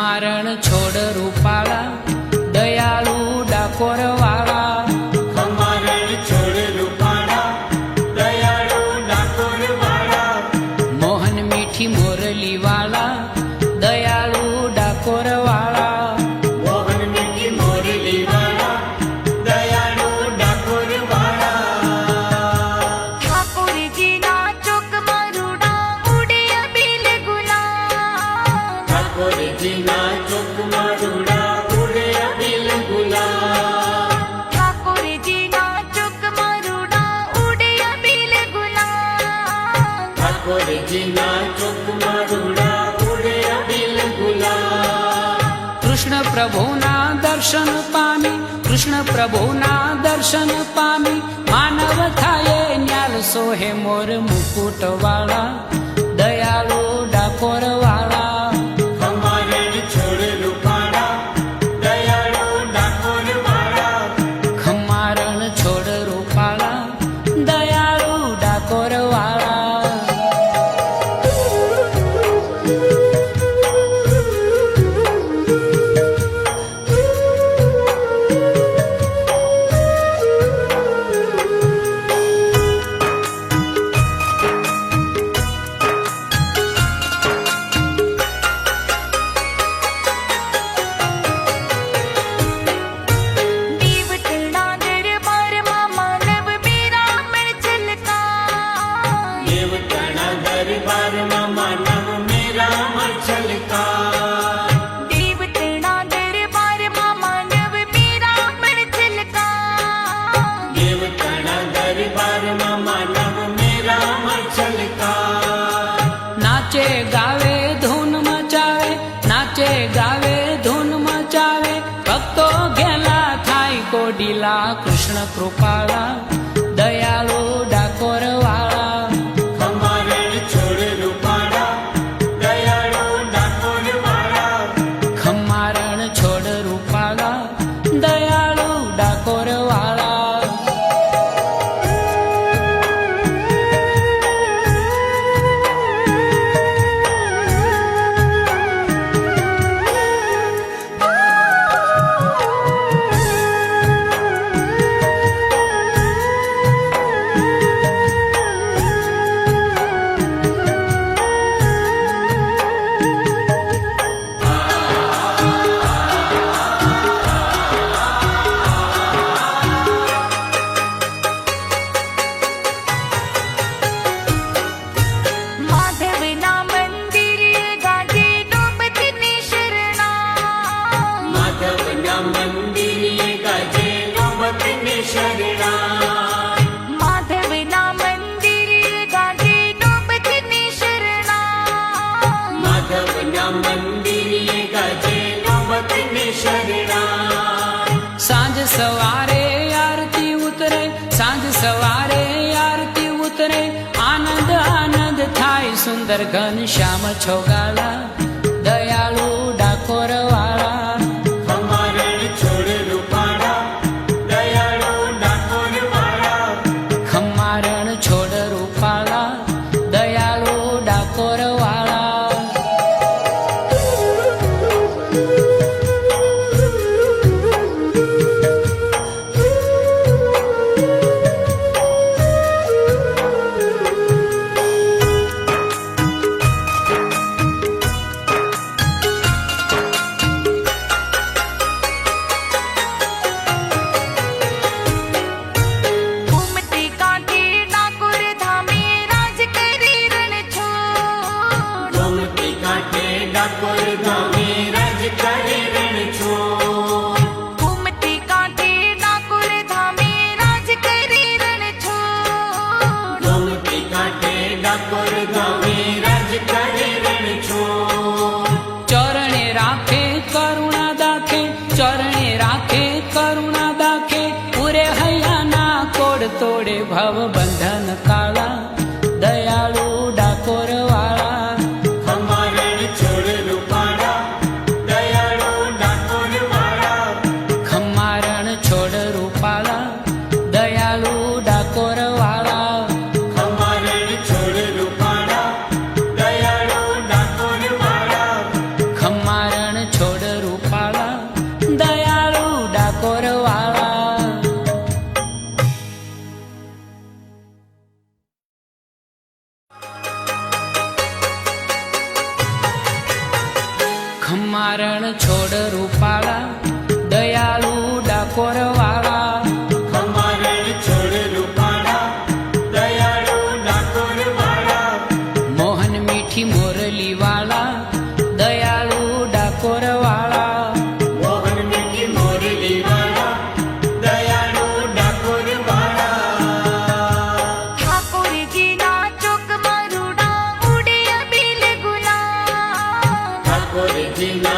ખમારણ છોડ રૂપાળા દયાળુ ડાકોર વાળા. ખમારણ છોડ રૂપાળા દયાળુ ડાકોર વાળા. મોહન મીઠી મોરલી વાળા દયાળુ ડાકોર વાળા. મોહન મીઠી મોરલી વાળા દયાળુ ડાકોર વાળા. ઠાકોરજીના ચોકમાં રૂડા ઉડે અબીલ ગુલાલ. ઠાકોરજીના ચોકમાં રૂડા ઉડે અબીલ ગુલાલ. ઠાકોરજીના ચોકમાં રૂડા ઉડે અબીલ ગુલાલ. ઠાકોરજીના ચોકમાં રૂડા ઉડે અબીલ ગુલાલ. કૃષ્ણ પ્રભુના દર્શન પામી કૃષ્ણ પ્રભુના દર્શન પામી માનવ થાય ન્યાલ સોહે મોર મુકુટ વાળા દયાળુ ડાકોર વાળા. ખમારણ છોડ રૂપાળા દયાળુ ડાકોર વાળા. ખમારણ છોડ રૂપાળા દયાળુ ડાકોર વાળા. દેવતના દરબારમાં માનવ મેરામણ છલકાય. દેવતાના દરબારમાં માનવ મેરામણ છલકાય. દેવતના દરબારમાં માનવ મેરામણ છલકાય. દેવતાના દરબારમાં માનવ મેરામણ છલકાય. નાચે ગાવે ધૂન મચાવે નાચે ગાવે ધૂન મચાવે ભક્તો ઘેલા થાય કોડીલા કૃષ્ણ કૃપાળા દયાળુ ડાકોર વાળા. ખમારણ છોડ રૂપાળા દયાળુ ડાકોર વાળા. ખમારણ છોડ રૂપાળા દયાળુ ડાકોર વાળા. માધવના મંદિરે ગાજે નોબતની શરણા. માધવના મંદિરે ગાજે નોબતની શરણાઈ. માધવના મંદિરે ગાજે નોબતની શરણા. માધવના મંદિરે ગાજે નોબતની શરણાઈ. સાંજ સવારે આરતી ઉતરે સાંજ સવારે આરતી ઉતરે આનંદ આનંદ થાય સુંદર ઘન શ્યામ છોગાલા દયાળુ ડાકોર વાળા. ખમારણ છોડ રૂપાળા દયાળુ ડાકોર વાળા. ખમારણ છોડ રૂપાળા દયાળુ ડાકોર વાળા. ઘૂમતી કાંઠે ડાકોર ધામે રાજ કરી રણછોડ. ગોમતી કાંઠે ડાકોર ગામે રાજ કરે રણછોડ. ઘૂમતી કાંઠે ડાકોર ધામે રાજ કરી રણછોડ. ગોમતી કાંઠે ડાકોર ગામે રાજ કરે રણછોડ. ચરણે રાખે કરુણા દાખે ચરણે રાખે કરુણા દાખે પૂરે હૈયાના કોડ તોડે ભવ બંધન કાળા દયાળુ ડાકોર વાળા. ખમારણ છોડ રૂપાળા દયાળુ ડાકોર વાળા. ખમારણ છોડ રૂપાળા દયાળુ ડાકોર વાળા. ખમારણ છોડ રૂપાળા દયાળુ ડાકોર વાળા. ખમારણ છોડ ખમ્મારણ છોડ રૂપાળા દયાળુ ડાકોર વાળા ખમારણ છોડ રૂપાળા દયાળુ ડાકોર વાળા મોહન મીઠી મોરલી વાળા દયાળુ ડાકોર વાળા મોહન મીઠી મોરલી વાળા દયાળુ ડાકોર વાળા ઠાકોરજીના ચોકમાં રૂડા ઉડે અબીલ ગુલાલ ઠાકોરજીના